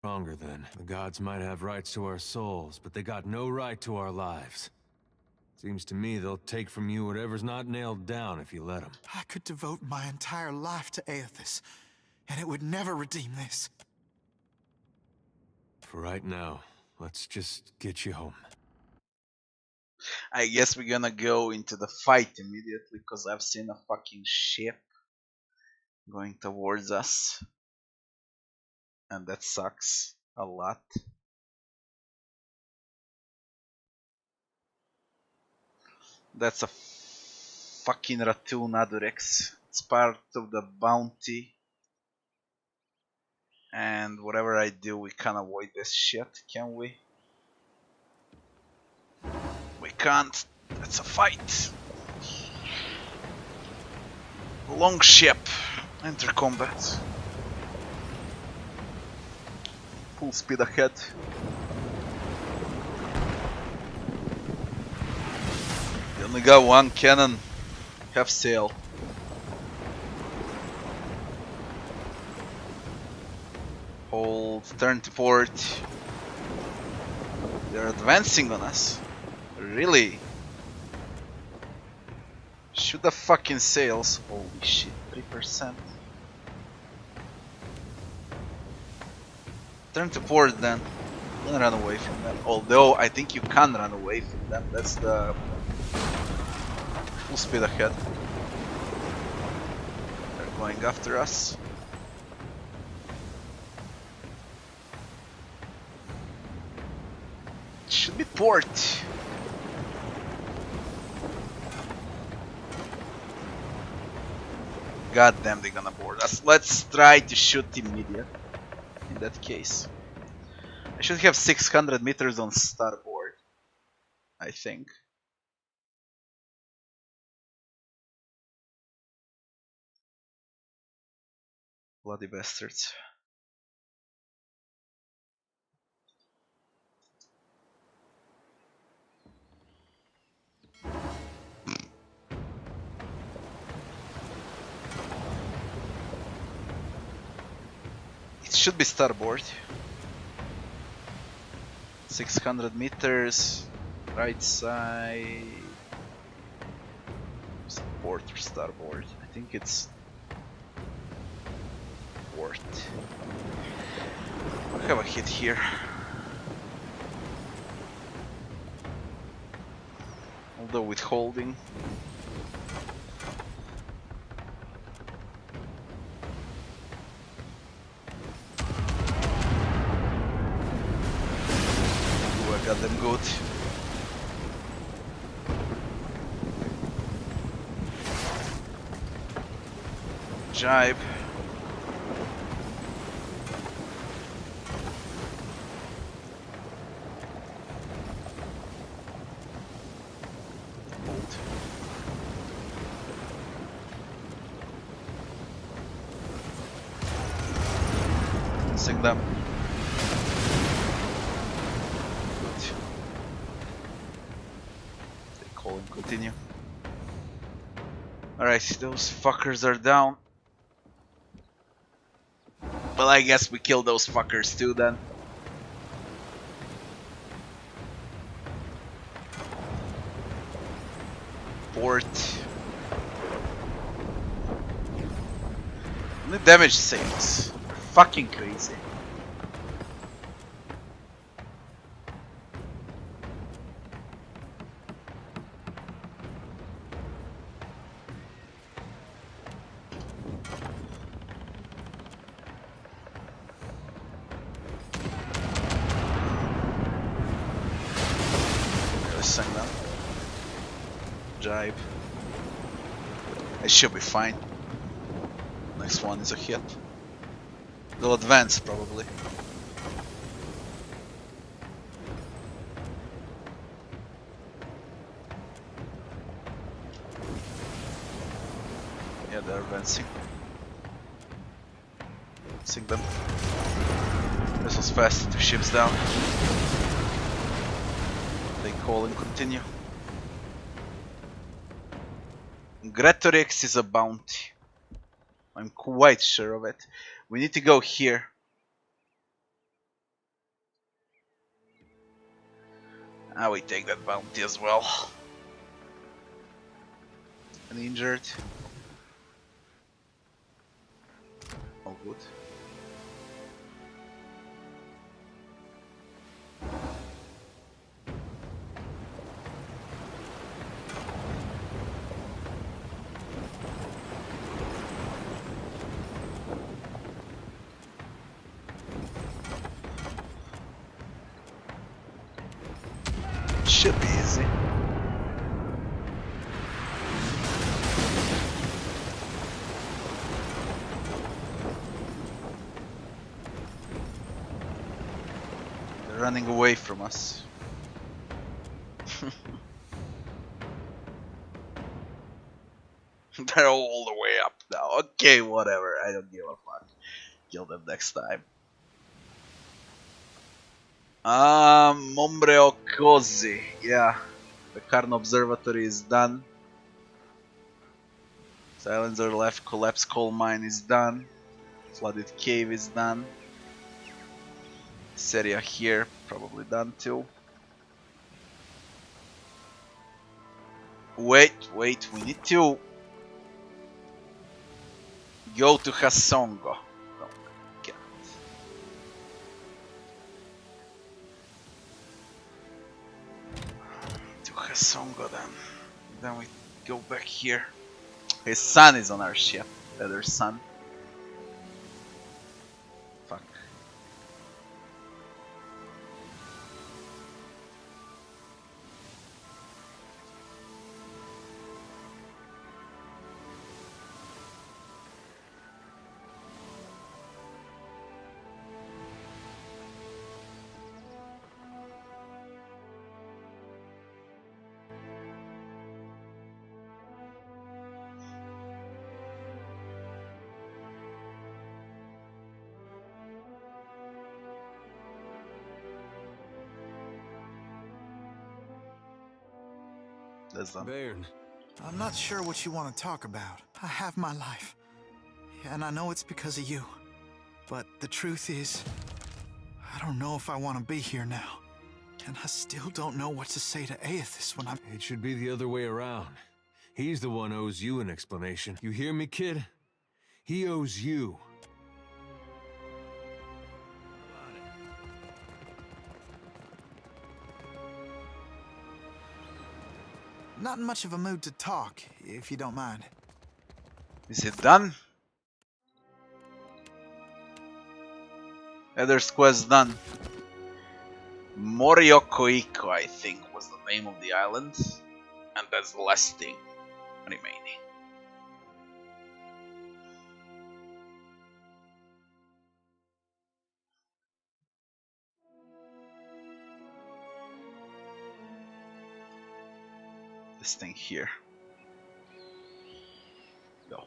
Stronger then. The gods might have rights to our souls, but they got no right to our lives. Seems to me they'll take from you whatever's not nailed down if you let them. I could devote my entire life to Aethys, and it would never redeem this. For right now, let's just get you home. I guess we're gonna go into the fight immediately because I've seen a fucking ship going towards us. And that sucks a lot. That's a fucking raccoon Adurex. It's part of the bounty. And whatever I do, we can't avoid this shit, can we? We can't. That's a fight. Long ship. Enter combat. Full speed ahead. We only got one cannon. Half sail. Hold, turn to port. They're advancing on us. Really? Shoot the fucking sails. Holy shit, 3%. Turn to port then. Don't run away from them. Although I think you can run away from them. That's the full speed ahead. They're going after us. It should be port. God damn, they're gonna board us. Let's try to shoot immediate. In that case, I should have 600 meters on starboard, I think. Bloody bastards. It should be starboard. 600 meters, right side. Port or starboard? I think it's port. We have a hit here. Although withholding. Got them good. Jibe. Hold. Sink them. Continue. Alright, those fuckers are down. Well, I guess we kill those fuckers too then. Port. The damage sails. Fucking crazy. Jibe. It should be fine. Next one is a hit. They'll advance probably. Yeah, they're advancing. Sink them. This was fast, 2 ships down. They call and continue. Gretorix is a bounty. I'm quite sure of it. We need to go here. We take that bounty as well. And injured. All good. Should be easy. They're running away from us. They're all the way up now. Okay, whatever. I don't give a fuck. Kill them next time. Mombreo Cosi. Yeah. The Carn Observatory is done. Silencer left collapse coal mine is done. Flooded cave is done. This area here probably done too. Wait, we need to go to Hasongo. Oh, God. To Hasongo then. Then we go back here. His son is on our ship. The other son. Fuck. That's done. Bairn. I'm not sure what you want to talk about. I have my life. And I know it's because of you. But the truth is, I don't know if I want to be here now. And I still don't know what to say to Aethys when I'm... It should be the other way around. He's the one owes you an explanation. You hear me, kid? He owes you. Not in much of a mood to talk, if you don't mind. Is it done? Other's quest done. Moriokoiko, I think, was the name of the island. And that's the last thing remaining. This thing here. Go.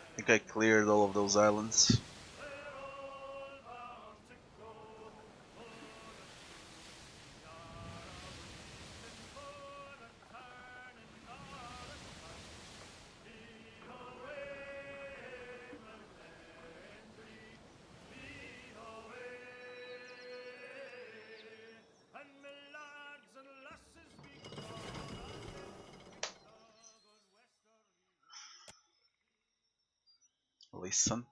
I think I cleared all of those islands. Listen.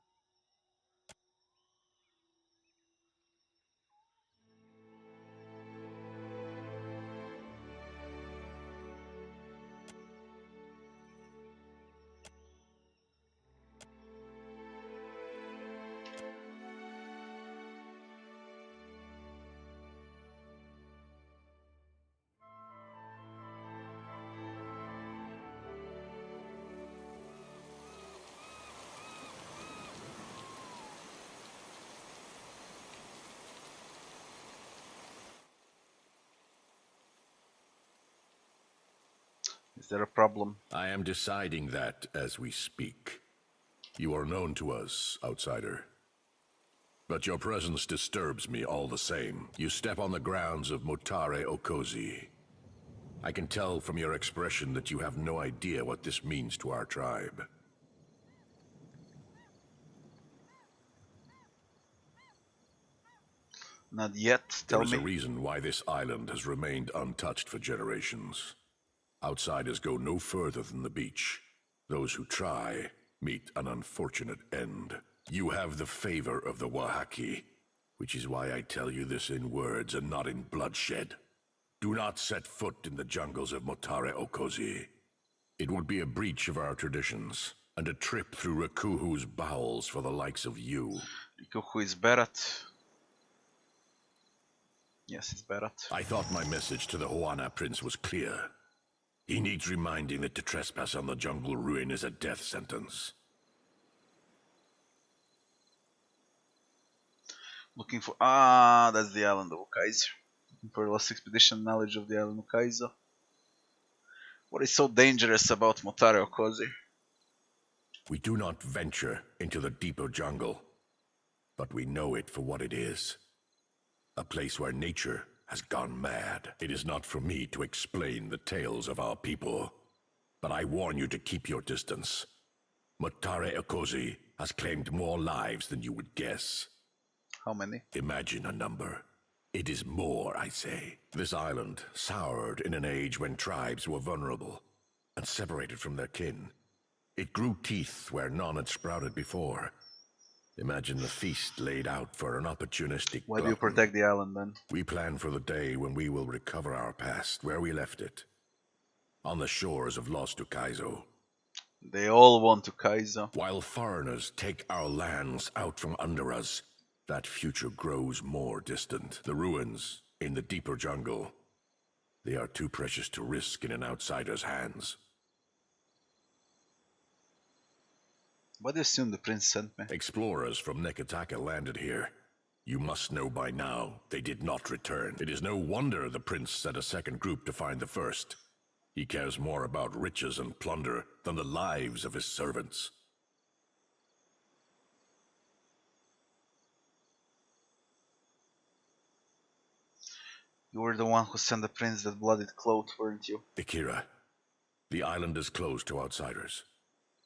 Is there a problem? I am deciding that as we speak. You are known to us, outsider. But your presence disturbs me all the same. You step on the grounds of Motare Okozi. I can tell from your expression that you have no idea what this means to our tribe. Not yet, tell There is me. a reason why this island has remained untouched for generations. Outsiders go no further than the beach. Those who try meet an unfortunate end. You have the favor of the Wahaki, which is why I tell you this in words and not in bloodshed. Do not set foot in the jungles of Motare Okozi. It would be a breach of our traditions, and a trip through Rakuhu's bowels for the likes of you. Rikuhu is Berat. Yes, it's Berat. I thought my message to the Huana Prince was clear. He needs reminding that to trespass on the jungle ruin is a death sentence. Looking for... Ah, that's the island of Ukaizo. Looking for lost expedition knowledge of the island of Ukaizo. What is so dangerous about Motare Okozi? We do not venture into the deeper jungle, but we know it for what it is. A place where nature has gone mad. It is not for me to explain the tales of our people, but I warn you to keep your distance. Motare Okozi has claimed more lives than you would guess. How many? Imagine a number. It is more, I say. This island soured in an age when tribes were vulnerable and separated from their kin. It grew teeth where none had sprouted before. Imagine the feast laid out for an opportunistic Why do you glutton. protect the island then? We plan for the day when we will recover our past where we left it. On the shores of Lost Ukaizo. They all want to Kaizo. While foreigners take our lands out from under us, that future grows more distant. The ruins in the deeper jungle, they are too precious to risk in an outsider's hands. Why do you assume the prince sent me? Explorers from Nekataka landed here. You must know by now, they did not return. It is no wonder the prince sent a second group to find the first. He cares more about riches and plunder than the lives of his servants. You were the one who sent the prince that blooded cloth, weren't you? Akira, the island is closed to outsiders.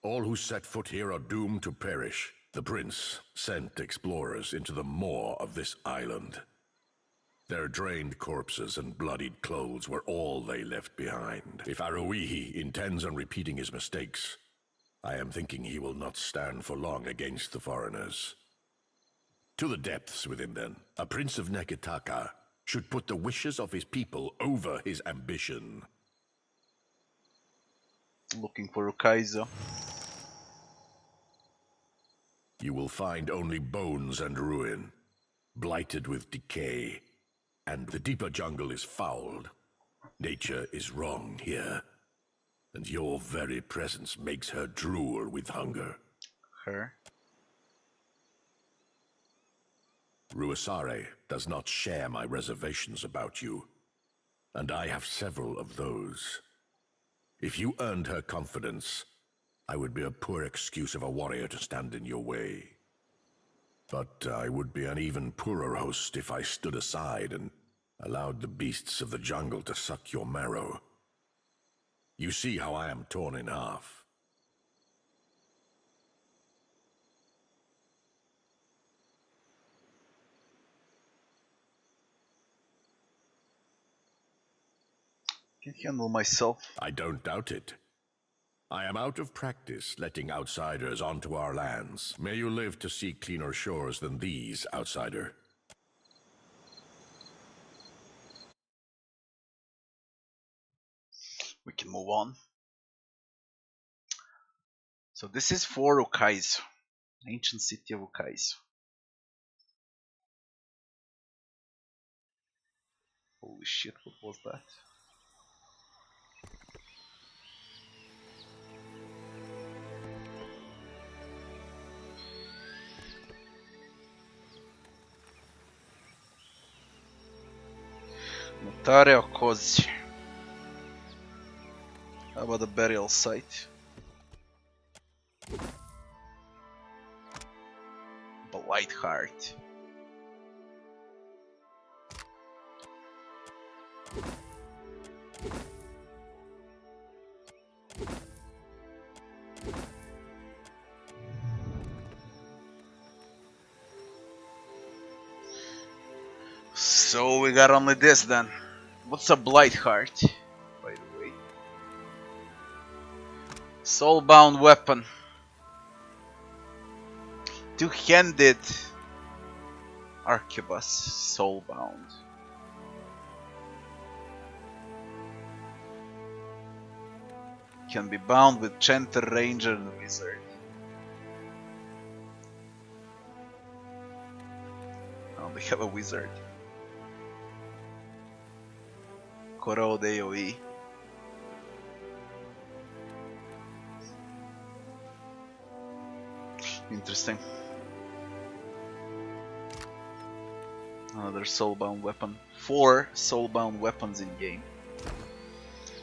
All who set foot here are doomed to perish. The prince sent explorers into the maw of this island. Their drained corpses and bloodied clothes were all they left behind. If Aruihi intends on repeating his mistakes, I am thinking he will not stand for long against the foreigners. To the depths within then, a prince of Nekataka should put the wishes of his people over his ambition. Looking for Ukaizo. You will find only bones and ruin, blighted with decay, and the deeper jungle is fouled. Nature is wrong here, and your very presence makes her drool with hunger. Her? Ruasare does not share my reservations about you, and I have several of those. If you earned her confidence, I would be a poor excuse of a warrior to stand in your way. But I would be an even poorer host if I stood aside and allowed the beasts of the jungle to suck your marrow. You see how I am torn in half. Can handle myself. I don't doubt it. I am out of practice letting outsiders onto our lands. May you live to see cleaner shores than these, outsider. We can move on. So this is for Ukaizo. Ancient city of Ukaizo. Holy shit, what was that? Motare Okozi. How about the burial site? Blight Heart. So we got only this then. What's a Blight Heart, by the way? Soulbound weapon. Two-handed arquebus, soulbound. Can be bound with Chanter, Ranger, and Wizard. Oh, they have a Wizard. Corrode AoE. Interesting. Another soulbound weapon. 4 soulbound weapons in game.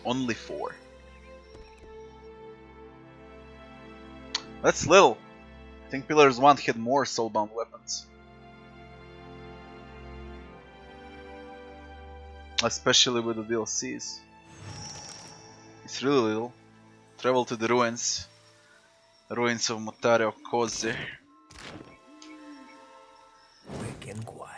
Only 4. That's little. I think Pillars 1 had more soulbound weapons. Especially with the DLCs. It's really little. Travel to the ruins. Ruins of Mutare Koze. Quick and quiet.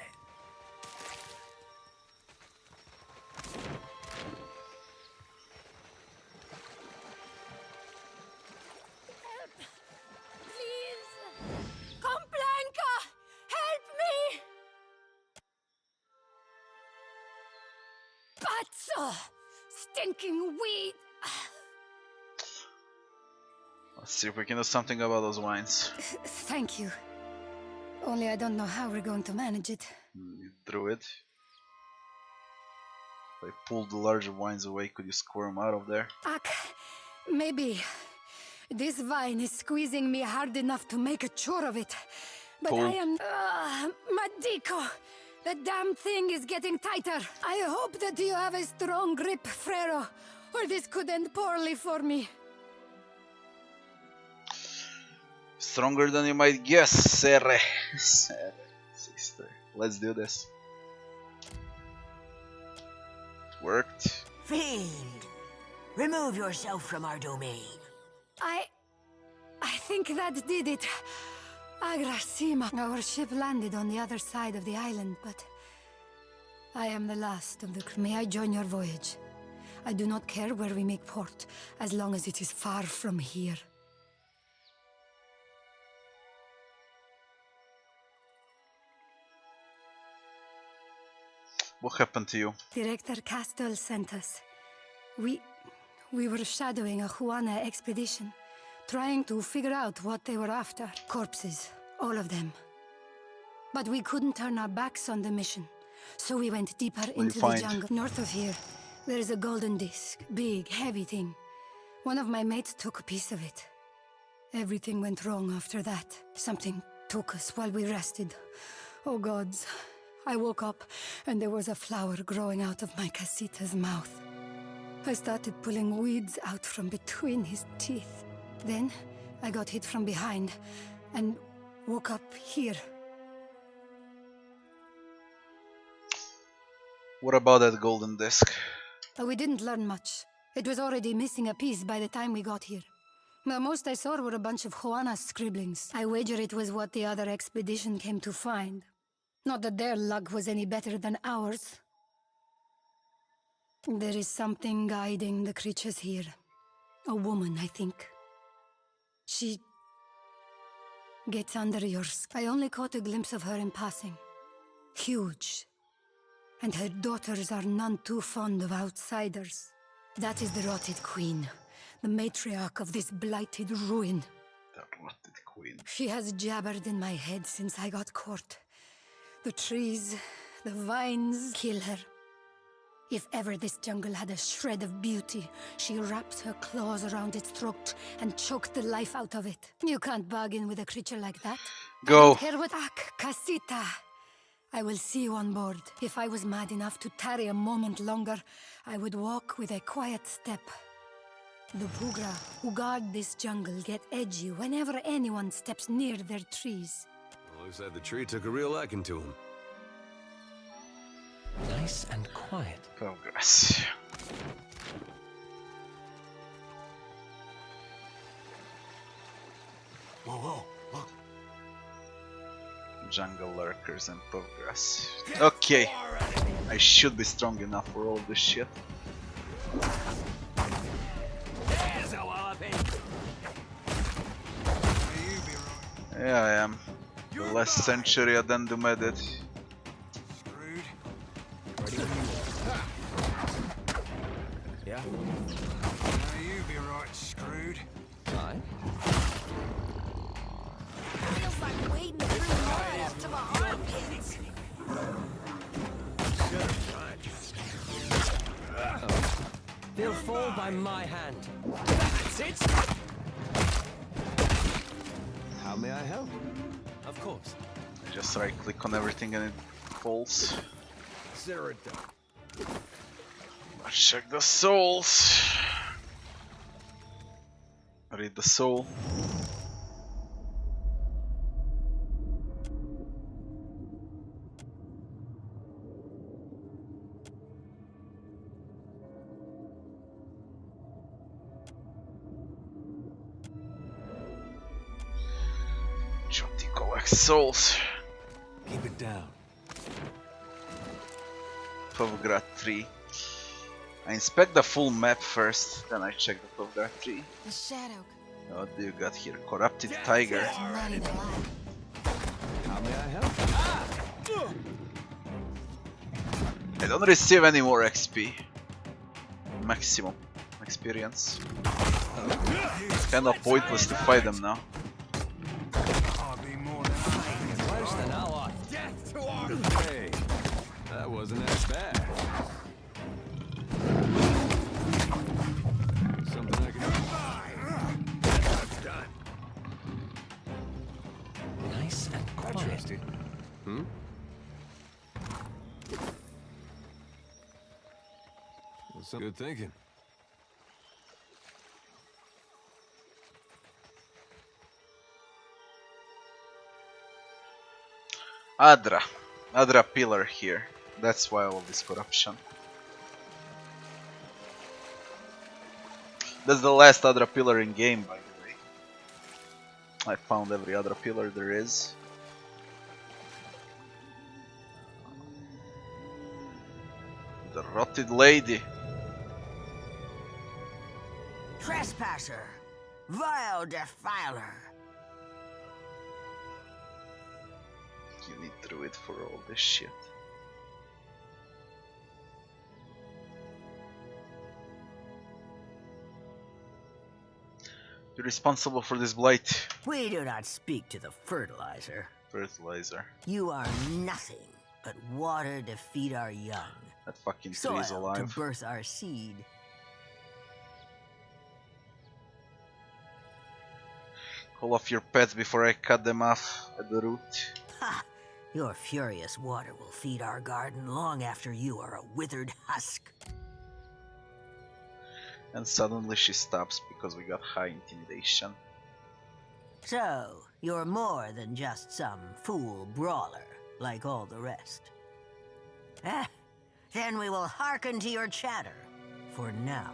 Stinking weed! Let's see if we can do something about those wines. Thank you. Only I don't know how we're going to manage it. You drew it. If I pulled the larger wines away, could you squirm out of there? Maybe. This vine is squeezing me hard enough to make a chore of it. But Pull. I am... Madiko! The damn thing is getting tighter. I hope that you have a strong grip, Frero, or this could end poorly for me. Stronger than you might guess, Sere. Sere, sister. Let's do this. Worked. Fiend, remove yourself from our domain. I think that did it. Agrasima. Our ship landed on the other side of the island, but I am the last of the crew. May I join your voyage? I do not care where we make port, as long as it is far from here. What happened to you? Director Castle sent us. We were shadowing a Juana expedition, trying to figure out what they were after. Corpses, all of them. But we couldn't turn our backs on the mission, so we went deeper into the jungle. North of here, there is a golden disc, big, heavy thing. One of my mates took a piece of it. Everything went wrong after that. Something took us while we rested. Oh gods. I woke up, and there was a flower growing out of my Casita's mouth. I started pulling weeds out from between his teeth. Then, I got hit from behind, and woke up here. What about that golden disc? We didn't learn much. It was already missing a piece by the time we got here. The most I saw were a bunch of Juana's scribblings. I wager it was what the other expedition came to find. Not that their luck was any better than ours. There is something guiding the creatures here. A woman, I think. She gets under your skin. I only caught a glimpse of her in passing. Huge. And her daughters are none too fond of outsiders. That is the rotted queen, the matriarch of this blighted ruin. The rotted queen. She has jabbered in my head since I got caught. The trees, the vines kill her. If ever this jungle had a shred of beauty, she wrapped her claws around its throat and choked the life out of it. You can't bargain with a creature like that. Go. I don't care what... Casita. I will see you on board. If I was mad enough to tarry a moment longer, I would walk with a quiet step. The Pugra who guard this jungle get edgy whenever anyone steps near their trees. Well, looks like the tree took a real liking to him. Nice and quiet. Progress. Whoa, whoa, look. Jungle lurkers and progress. Okay. I should be strong enough for all this shit. Yeah, I am. The last century than the medit. Screwed. Yeah? Now you be right, screwed. Fine. Feels like wading through mud up to my armpits. They'll fall by my hand. That's it! How may I help? Of course. I just right click on everything and it falls. Consider it done. Let's check the souls. Read the soul. Jotty collects souls. Keep it down. Povgrad 3. I inspect the full map first, then I check the Povgrad 3. The shadow. What do you got here? Corrupted tiger. Money to life. How may I help? I don't receive any more XP. Maximum experience. It's kind of pointless to fight them now. I'll be more than I Worse than ally. Death to our... Hey, that wasn't as bad. Something I can do. That's done. Nice and I quiet. trust you. Hmm? Well, some good thinking. Adra pillar here. That's why all this corruption. That's the last Adra pillar in game, by the way. I found every Adra pillar there is. The rotted lady. Trespasser. Vile defiler. You need druid for all this shit. You're responsible for this blight. We do not speak to the fertilizer. Fertilizer. You are nothing but water to feed our young. That fucking tree Soil is to alive. birth our seed. Call off your pets before I cut them off at the root. Ha! Your furious water will feed our garden long after you are a withered husk. And suddenly she stops because we got high intimidation. So, you're more than just some fool brawler, like all the rest. Then we will hearken to your chatter, for now.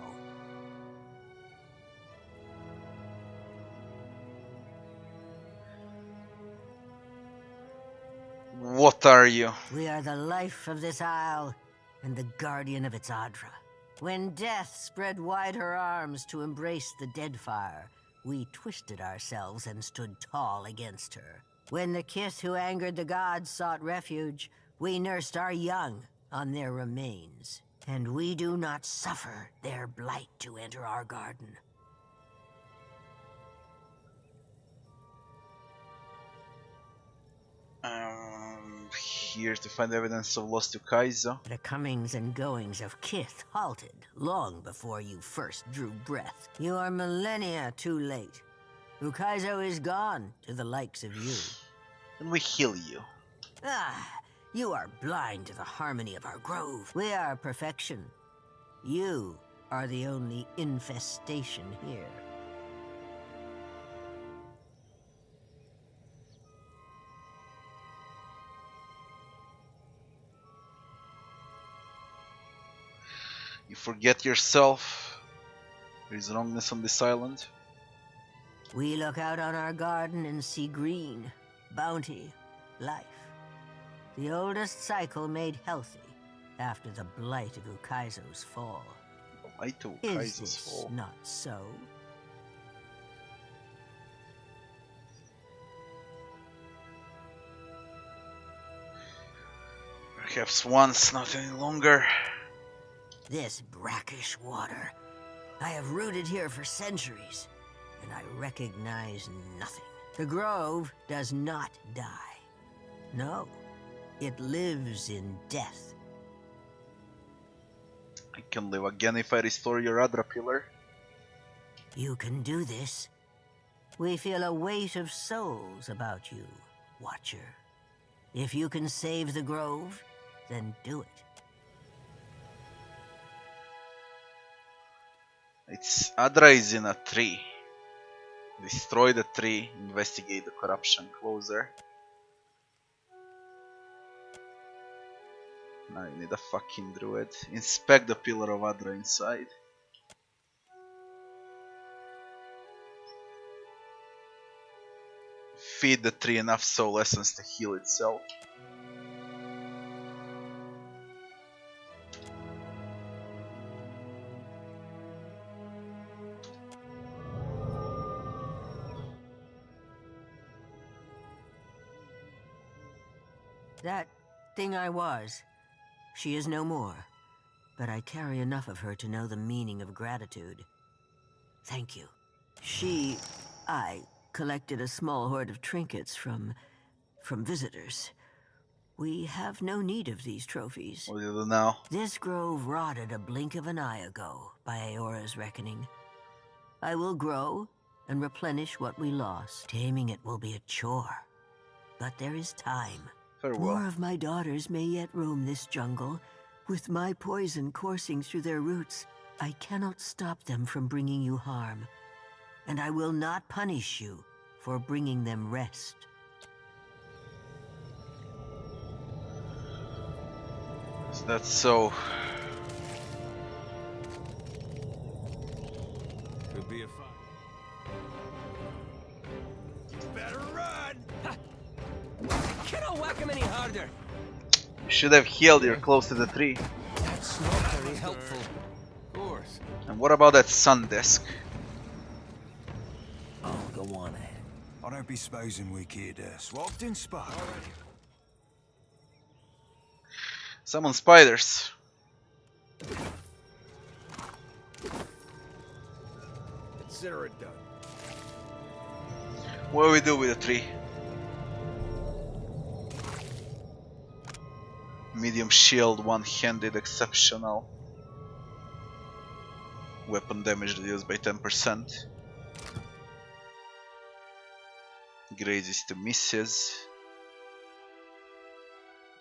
What are you? We are the life of this isle, and the guardian of its Adra. When death spread wide her arms to embrace the Deadfire, we twisted ourselves and stood tall against her. When the kith who angered the gods sought refuge, we nursed our young on their remains. And we do not suffer their blight to enter our garden. Here to find evidence of loss to Kaizo. The comings and goings of kith halted long before you first drew breath. You are millennia too late. Ukaizo is gone to the likes of you. And we heal you. Ah, you are blind to the harmony of our grove. We are perfection. You are the only infestation here. You forget yourself. There is wrongness on this island. We look out on our garden and see green, bounty, life. The oldest cycle made healthy after the blight of Ukaizo's fall. Is this not so? Perhaps once, not any longer. This brackish water. I have rooted here for centuries, and I recognize nothing. The grove does not die. No, it lives in death. I can live again if I restore your Adra pillar. You can do this. We feel a weight of souls about you, Watcher. If you can save the grove, then do it. Its Adra is in a tree. Destroy the tree, investigate the corruption closer. Now you need a fucking druid. Inspect the pillar of Adra inside. Feed the tree enough soul essence to heal itself. That thing I was, she is no more, but I carry enough of her to know the meaning of gratitude. Thank you. I collected a small hoard of trinkets from visitors. We have no need of these trophies. What do you do now? This grove rotted a blink of an eye ago, by Aeora's reckoning. I will grow and replenish what we lost. Taming it will be a chore, but there is time. Farewell. More of my daughters may yet roam this jungle. With my poison coursing through their roots, I cannot stop them from bringing you harm. And I will not punish you for bringing them rest. Is that so? Could be a fight. Better run! Cannot whack him any harder. You should have healed, you're close to the tree. That's not very helpful. Of course. And what about that sun disk? Oh, go on ahead. I don't be supposing we could swapped in spark. Summon spiders. Consider it done. What do we do with the tree? Medium shield, one-handed, exceptional. Weapon damage reduced by 10%. Grazes to misses.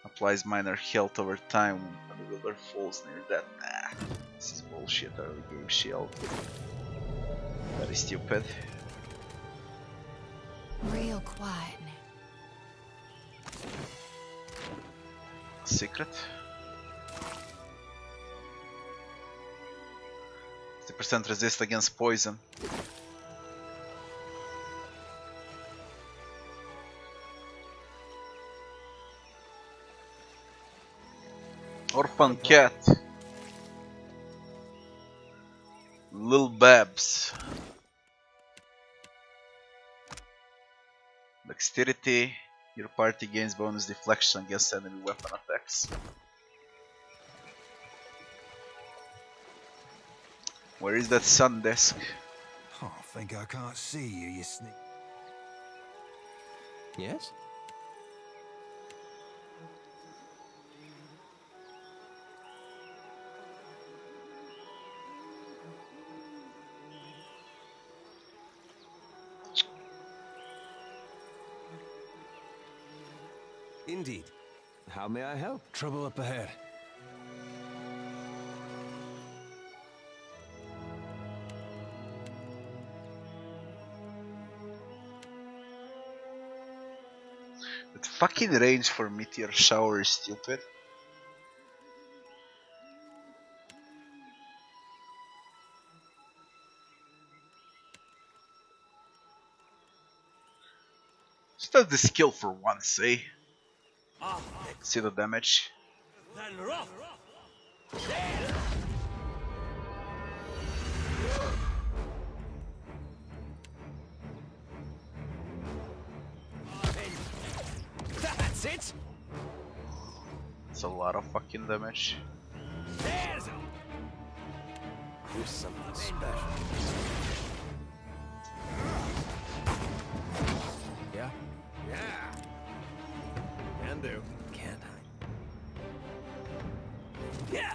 Applies minor health over time when the wielder falls near that. Nah, this is bullshit, early game shield. Very stupid. Real quiet now. Secret. 50% resist against poison. Orphan cat. Lil Babs. Dexterity. Your party gains bonus deflection against enemy weapon attacks. Where is that sun disk? Oh, I think I can't see you, you sneak. Yes? Indeed. How may I help? Trouble up ahead. That fucking range for meteor shower is stupid. Still the skill for once, eh? See the damage. That's it. It's a lot of fucking damage. Here's something special. Yeah? Yeah. Can do. Can't I? Yeah.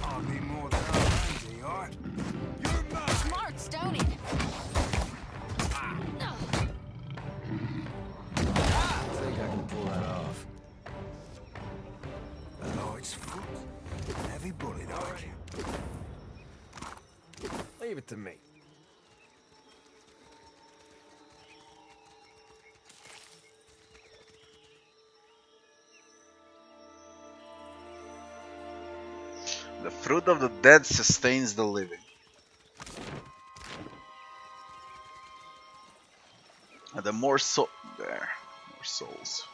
I'll be more than handy, alright? You're mine! Smart, Stony. I think I can pull that off. A light's foot. An heavy bullet, aren't you? Leave it to me. The fruit of the dead sustains the living. And the more more souls.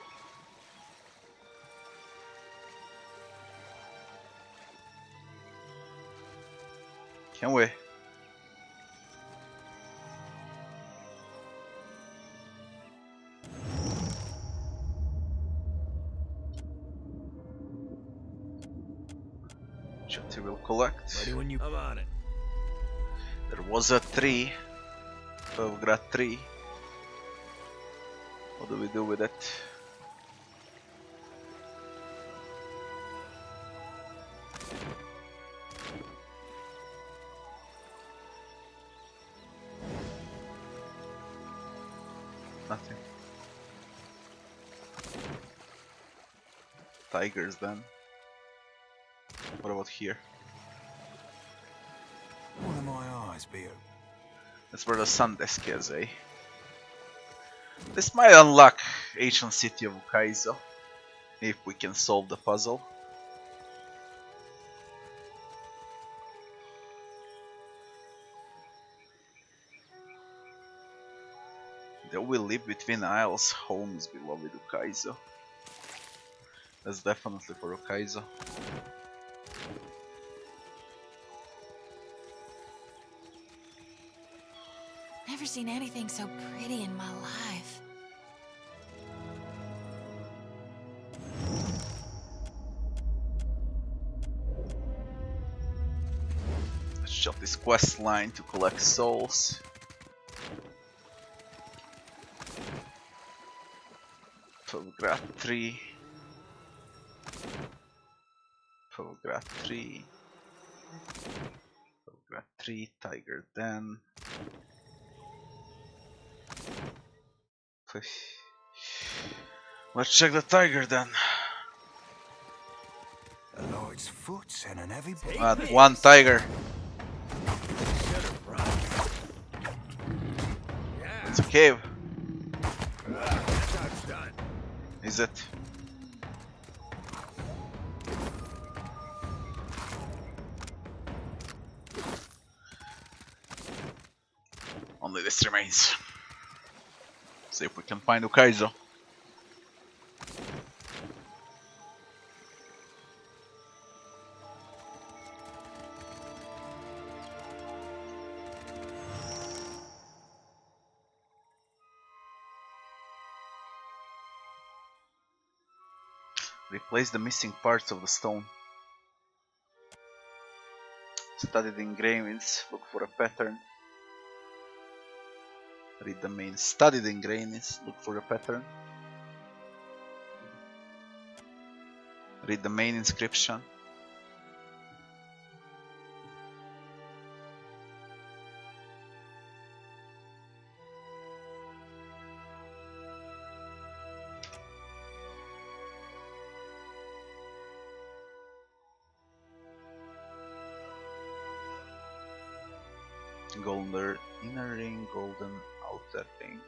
Can we? Chatty will collect. Ready when you... I'm on it. There was a tree. We've got 3. What do we do with it? Nothing. Tigers then. What about here? One of my eyes be open. That's where the sun disk is, eh? This might unlock ancient city of Ukaizo if we can solve the puzzle. Though we live between isles, home is beloved Ukaizo. That's definitely for Ukaizo. Never seen anything so pretty in my life. Let's shut this quest line to collect souls. Photograph 3. Photograph 3. Photograph 3. Tiger Den. Let's check the tiger then. A light's foot and an heavy bullet. One tiger. It's a cave. Is it? Only this remains. See if we can find Ukaizo. Replace the missing parts of the stone. Study the engravings, look for a pattern. Read the main. Study the engravings, look for a pattern. Read the main inscription. Golden inner ring, golden outer ring.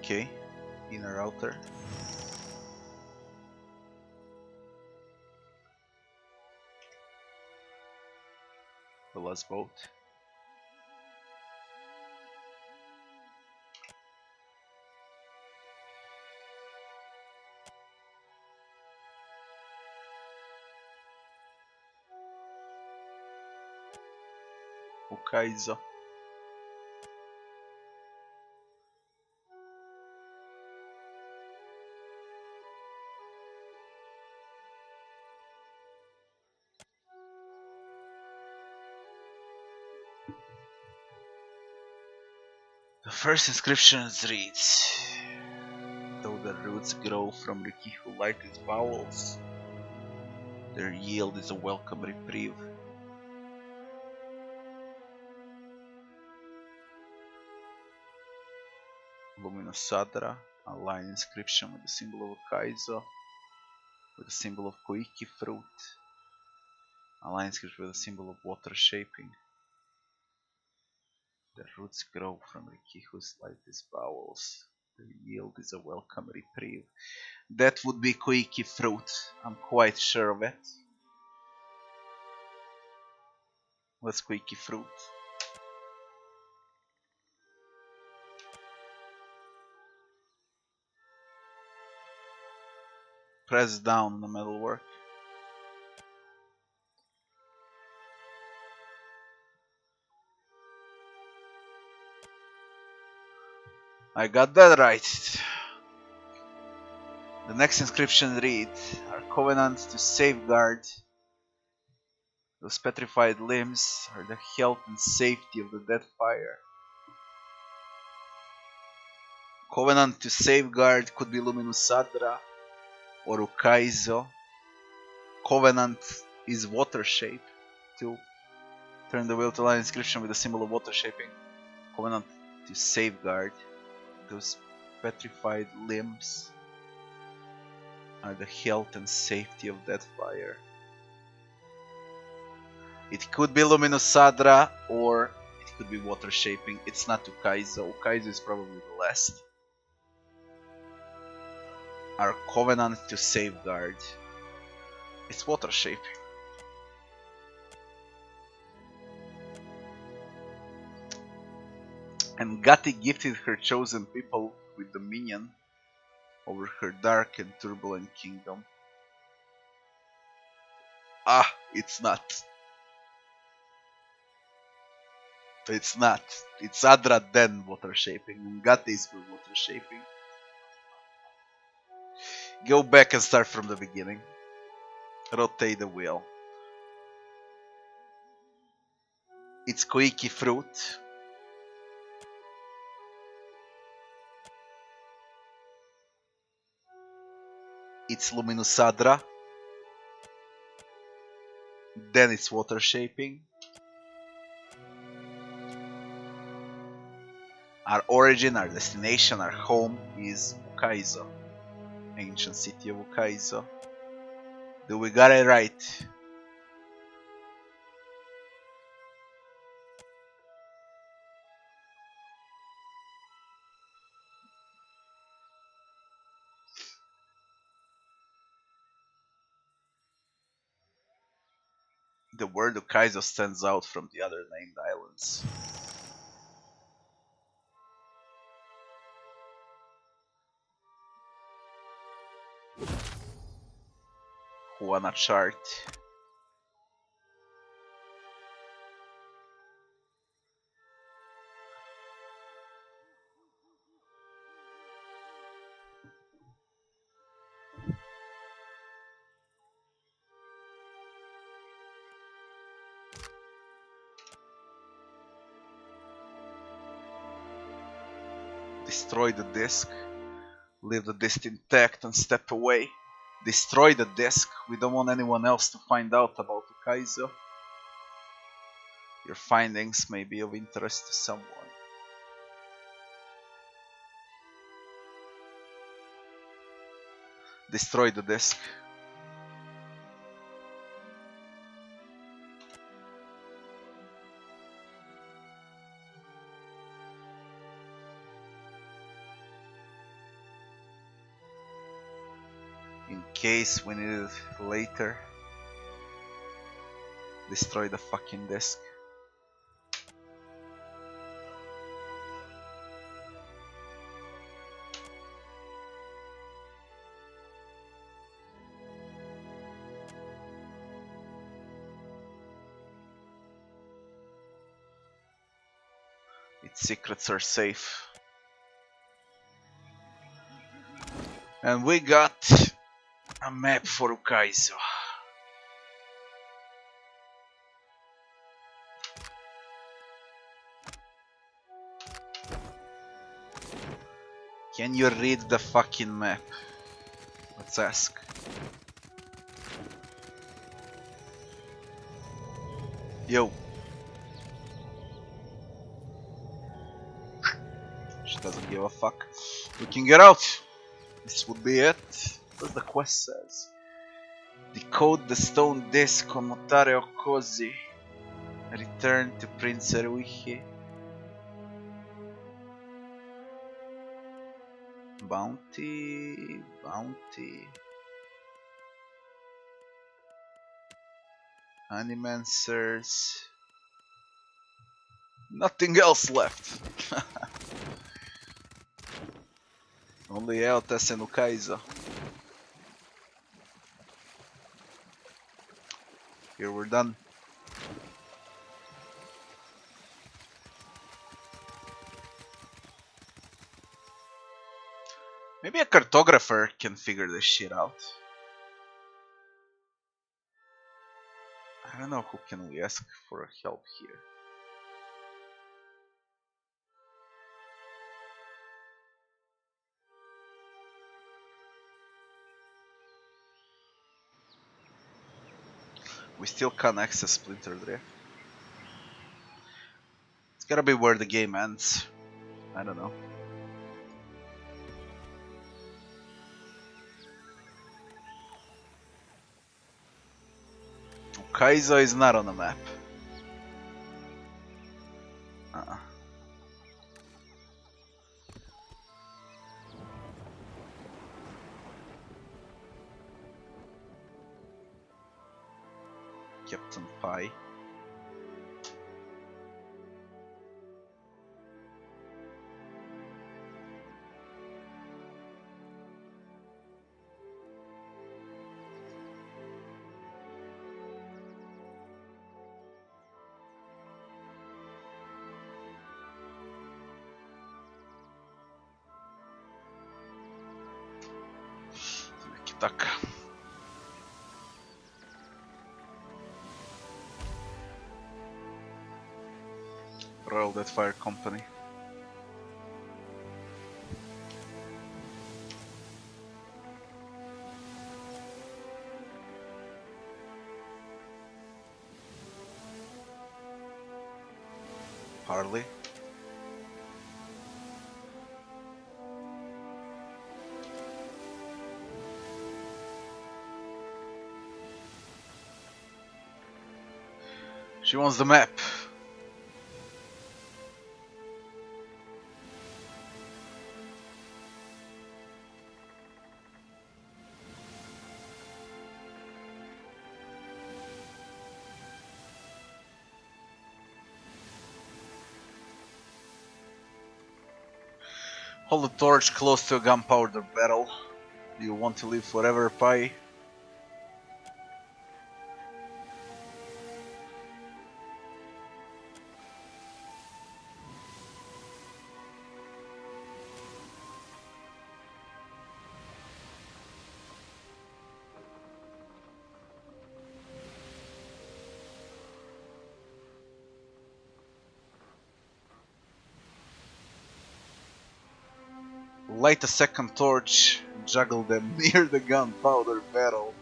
Okay, inner outer. The last boat. Ukaizo. The first inscription reads, though the roots grow from Rikihu like its bowels, their yield is a welcome reprieve. Luminosadra, a line inscription with the symbol of Kaizo, with the symbol of Koiki fruit, a line inscription with the symbol of water shaping. The roots grow from Rikihu's lightest bowels. The yield is a welcome reprieve. That would be Koiki fruit. I'm quite sure of it. What's Koiki fruit? Press down on the metalwork. I got that right. The next inscription reads, our covenant to safeguard those petrified limbs are the health and safety of the Deadfire. Covenant to safeguard could be Luminosadra or Ukaizo. Covenant is water shape. To turn the wheel to line inscription with the symbol of water shaping. Covenant to safeguard those petrified limbs are the health and safety of Deadfire. It could be Luminosadra or it could be water shaping. It's not Ukaizo. Ukaizo is probably the last. Our covenant to safeguard. It's water shaping. And Gati gifted her chosen people with dominion over her dark and turbulent kingdom. Ah, it's not. It's not. It's Adra then water shaping, and Gati is for water shaping. Go back and start from the beginning. Rotate the wheel. It's Koiki fruit. It's Luminosadra. Then it's water shaping. Our origin, our destination, our home is Ukaizo. Ancient city of Ukaizo. Do we got it right? The word Ukaizo stands out from the other named islands. Juana chart. Destroy the disc. Leave the disc intact and step away. Destroy the disc. We don't want anyone else to find out about Ukaizo. Your findings may be of interest to someone. Destroy the disc. case we need it later. Destroy the fucking disk. Its secrets are safe. And we got a map for Ukaizo. Can you read the fucking map? Let's ask. Yo. She doesn't give a fuck. We can get out. This would be it. What the quest says. Decode the stone disc on Notare Okozi. Return to Prince Eruichi. Bounty. Animancers. Nothing else left. Only Eltas and Ukaizo. Here we're done. Maybe a cartographer can figure this shit out. I don't know who can we ask for help here. We still can't access Splinter Drift. It's gotta be where the game ends. I don't know. Ukaizo is not on the map. Captain Pi. Kitaka. Royal Deadfire Company. Harley. She wants the map. Hold the torch close to a gunpowder barrel. Do you want to live forever, Pi? Light a second torch, juggle them near the gunpowder barrel.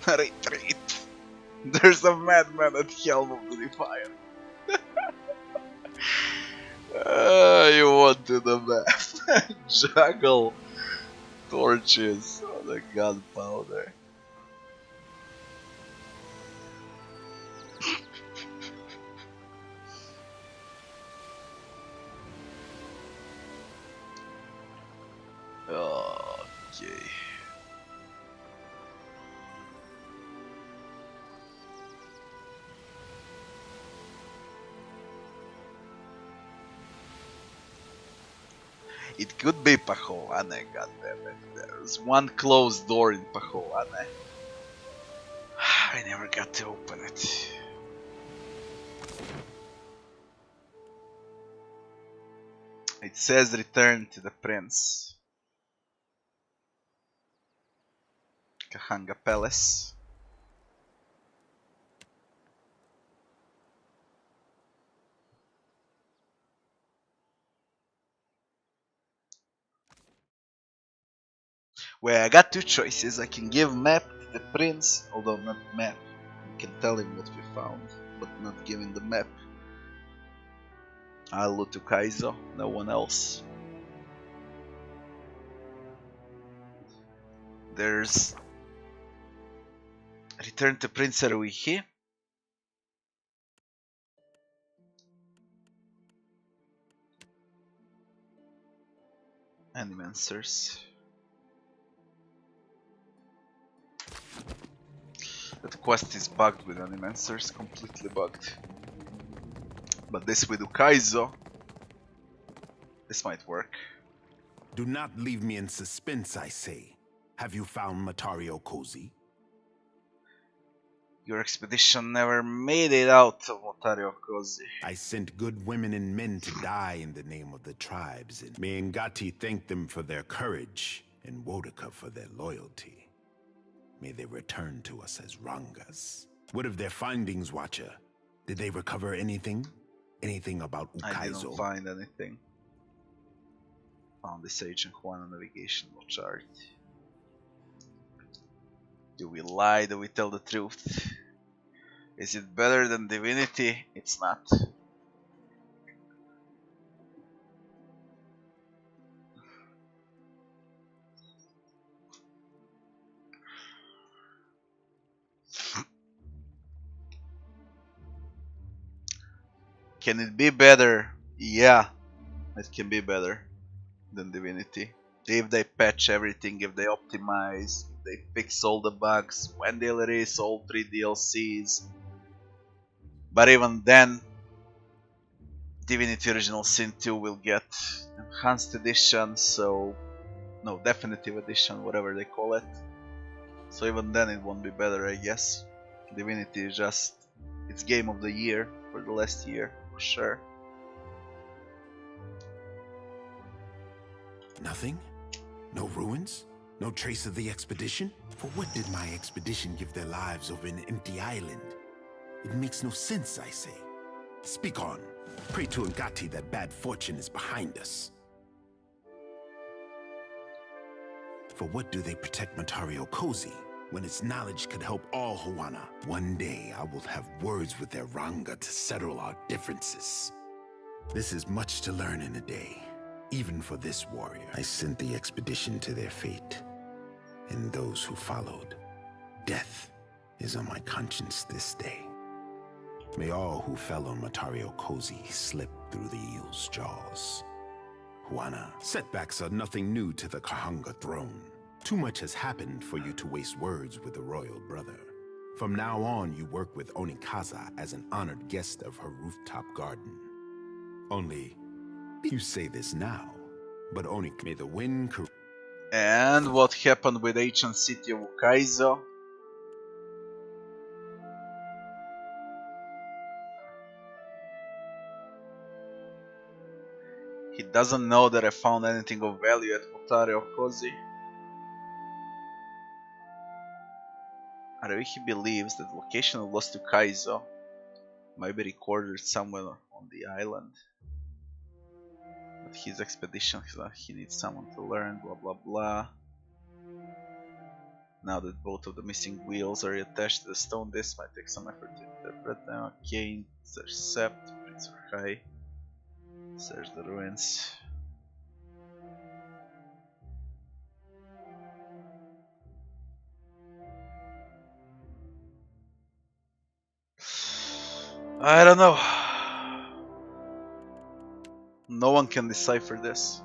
Retreat. There's a madman at helm of the Defiant. You wanted the map. Juggle torches on the gunpowder. Okay. It could be Pahoane, goddammit. There's one closed door in Pahoane. I never got to open it. It says return to the prince. Kahanga Palace. Where I got two choices. I can give map to the prince, although not map. We can tell him what we found, but not giving the map. I'll loot to Kaizo, no one else. There's return to Prince Aruihi. And Immerse. That quest is bugged with Immerse, completely bugged. But this with Ukaizo, this might work. Do not leave me in suspense, I say. Have you found Matario Kozi? Your expedition never made it out of Matario Kozi. I sent good women and men to die in the name of the tribes, and may Ngati thank them for their courage, and Wodaka for their loyalty. May they return to us as Rangas. What of their findings, Watcher? Did they recover anything? Anything about Ukaizo? I didn't find anything. Found this Agent Juana navigational chart. Do we lie? Do we tell the truth? Is it better than Divinity? It's not. Can it be better? Yeah, it can be better than Divinity. If they patch everything, if they optimize, if they fix all the bugs, when they release all 3 DLCs. But even then, Divinity Original Sin 2 will get Enhanced Edition, so... no, Definitive Edition, whatever they call it. So even then it won't be better, I guess. Divinity is just... it's game of the year for the last year, for sure. Nothing? No ruins? No trace of the expedition? For what did my expedition give their lives over an empty island? It makes no sense, I say. Speak on. Pray to Ngati that bad fortune is behind us. For what do they protect Matario Kozi, when its knowledge could help all Huana? One day I will have words with their Ranga to settle our differences. This is much to learn in a day. Even for this warrior, I sent the expedition to their fate, and those who followed. Death is on my conscience this day. May all who fell on Matario Kozi slip through the eel's jaws. Juana, setbacks are nothing new to the Kahanga throne. Too much has happened for you to waste words with the royal brother. From now on, you work with Onikaza as an honored guest of her rooftop garden. Only... you say this now, but only may the wind... And what happened with ancient city of Ukaizo? He doesn't know that I found anything of value at Matario Kozi. Aruihi believes that the location of Lost Ukaizo might be recorded somewhere on the island. But his expedition, he needs someone to learn, blah blah blah. Now that both of the missing wheels are attached to the stone disc, might take some effort to interpret them. Okay, search Sept, Prince High. Search the ruins. I don't know. No one can decipher this.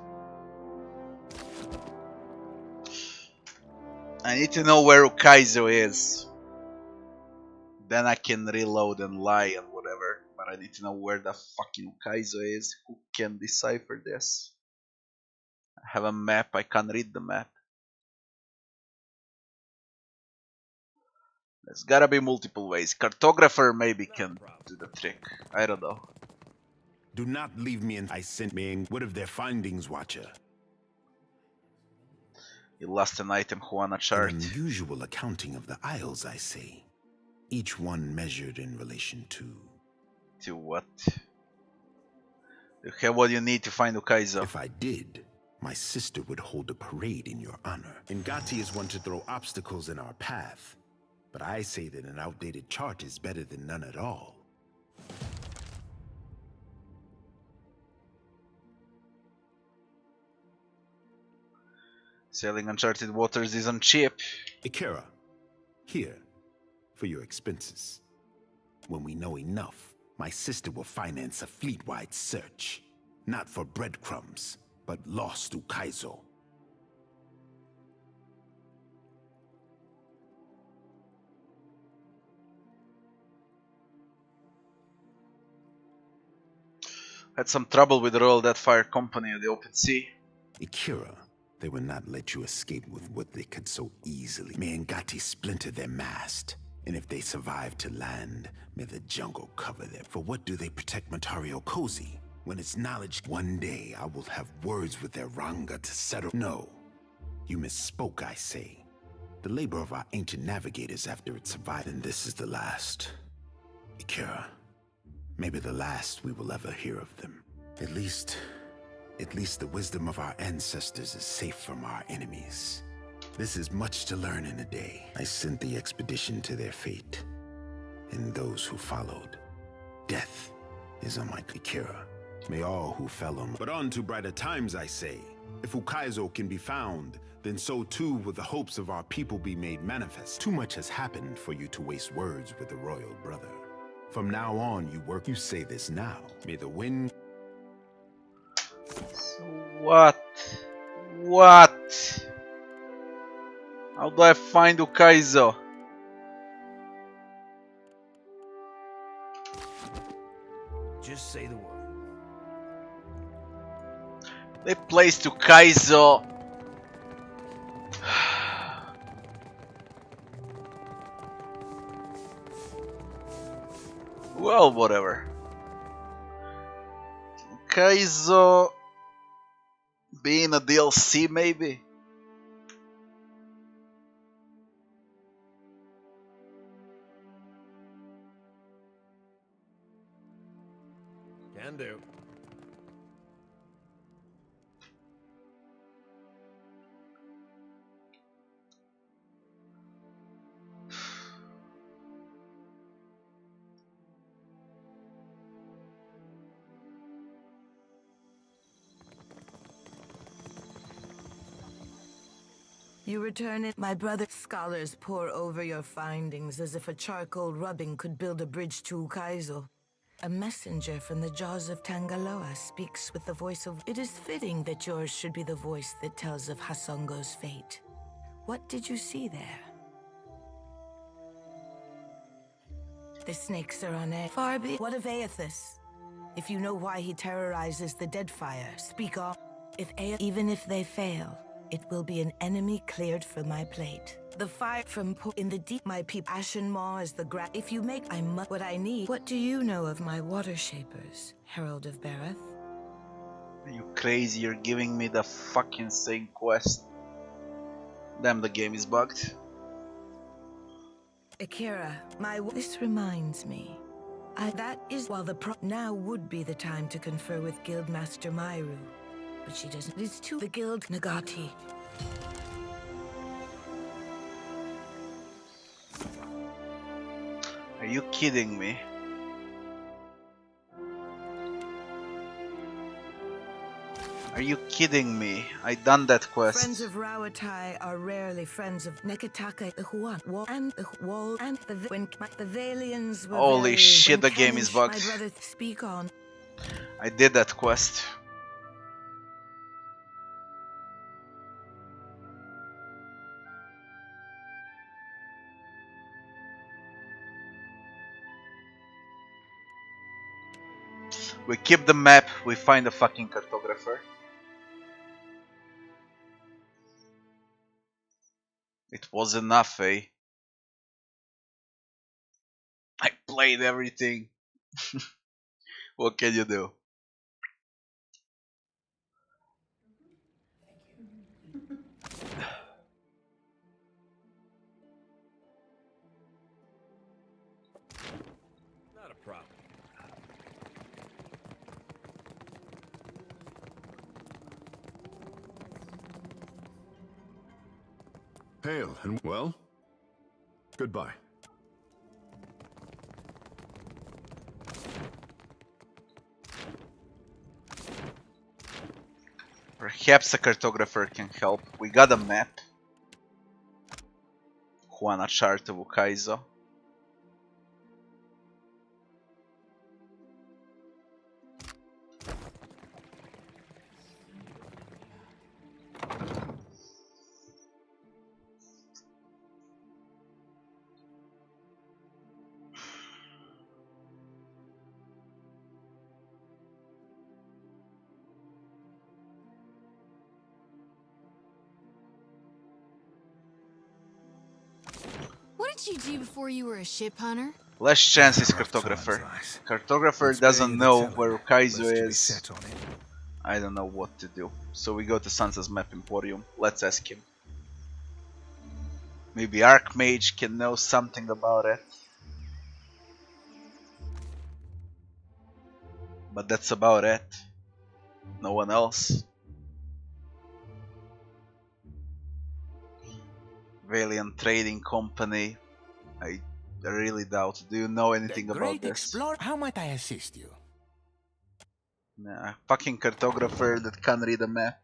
I need to know where Ukaizo is. Then I can reload and lie and whatever. But I need to know where the fucking Ukaizo is. Who can decipher this? I have a map. I can't read the map. There's gotta be multiple ways. Cartographer maybe can do the trick. I don't know. Do not leave me in. I sent me. What of their findings, Watcher? You lost an item, Juana chart. An unusual accounting of the isles, I say. Each one measured in relation to... To what? You have what you need to find Ukaizo. If I did, my sister would hold a parade in your honor. Ngati is one to throw obstacles in our path. But I say that an outdated chart is better than none at all. Sailing uncharted waters isn't cheap. Ikera, here, for your expenses. When we know enough, my sister will finance a fleet-wide search. Not for breadcrumbs, but lost Ukaizo. Had some trouble with the Royal Deadfire Company at the open sea. Ikera, they will not let you escape with what they could so easily. May Ngati splinter their mast, and if they survive to land, may the jungle cover them. For what do they protect Matario Cozy? When it's knowledge, one day I will have words with their Ranga to settle. No, you misspoke, I say. The labor of our ancient navigators after it survived, and this is the last. Ikera, maybe the last we will ever hear of them. At least the wisdom of our ancestors is safe from our enemies. This is much to learn in a day. I sent the expedition to their fate, and those who followed. Death is on my Ikera. May all who fell on. But on to brighter times, I say. If Ukaizo can be found, then so too will the hopes of our people be made manifest. Too much has happened for you to waste words with the royal brother. From now on, you work. You say this now. May the wind. So what? What? How do I find Ukaizo? Just say the word. They placed Ukaizo. Well, whatever. Ukaizo being a DLC, maybe? Can do. You return it, my brother. Scholars pore over your findings as if a charcoal rubbing could build a bridge to Ukaizo. A messenger from the jaws of Tangaloa speaks with the voice of... It is fitting that yours should be the voice that tells of Hasongo's fate. What did you see there? The snakes are on edge. Far be... What of Aethys? If you know why he terrorizes the Deadfire, speak up. Even if they fail, it will be an enemy cleared from my plate. The fire from in the deep, my people. Ashen Maw is the if you make, I must what I need. What do you know of my water shapers, Herald of Bereth? Are you crazy? You're giving me the fucking same quest. Damn, the game is bugged. Akira, this reminds me. That is while the now would be the time to confer with Guildmaster Myru. But she doesn't. It's to the guild Nagati. Are you kidding me? Are you kidding me? I done that quest. Friends of Rawatai are rarely friends of Nekataka, the Huan, and the Wall, and when the Valians were. Holy shit, the game is bugged. My brother, speak on. I did that quest. We keep the map, we find a fucking cartographer. It was enough, eh? I played everything. What can you do? Not a problem. Hail and well? Goodbye. Perhaps a cartographer can help. We got a map. Juana Charta Vukaizo. What did you do before you were a ship hunter? Last chance is cartographer. Cartographer doesn't know where Ukaizo is. I don't know what to do. So we go to Sansa's map emporium. Let's ask him. Maybe Archmage can know something about it. But that's about it. No one else. Valiant Trading Company. I really doubt. Do you know anything about this? How might I assist you? Nah, fucking cartographer that can't read a map.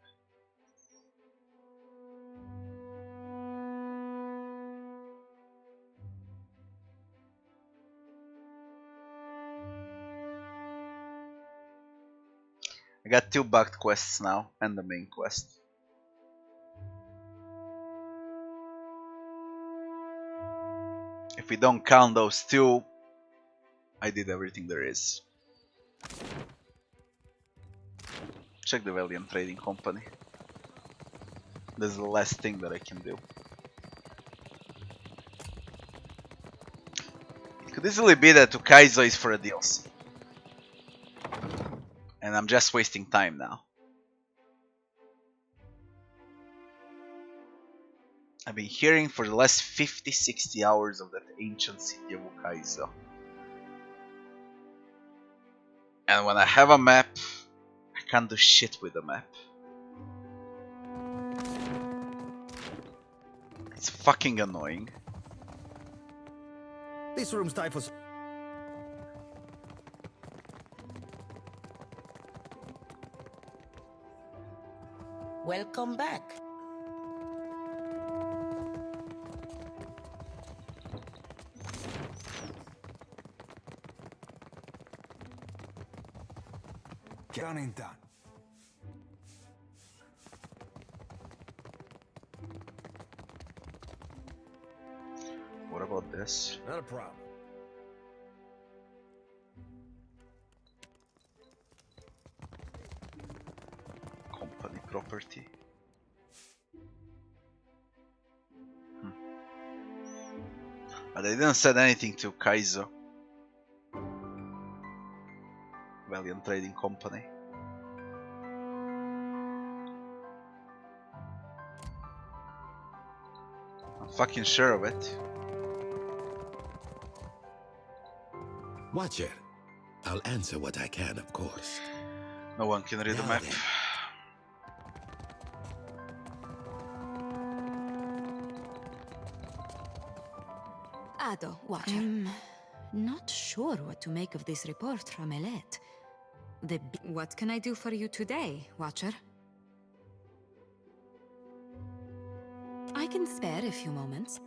I got 2 bugged quests now and the main quest. If we don't count those 2, I did everything there is. Check the Valiant Trading Company. This is the last thing that I can do. It could easily be that Ukaizo is for a DLC. And I'm just wasting time now. I've been hearing for the last 50-60 hours of that ancient city of Ukaizo. And when I have a map, I can't do shit with the map. It's fucking annoying. This room's time for... Welcome back. Done and done. What about this? Not a problem. Company property. But they didn't say anything to Kaizo. Valiant Trading Company. I'm fucking sure of it. Watcher. I'll answer what I can, of course. No one can read the Now map. then. Ado, Watcher. I'm not sure what to make of this report from Elet. What can I do for you today, Watcher? I can spare a few moments.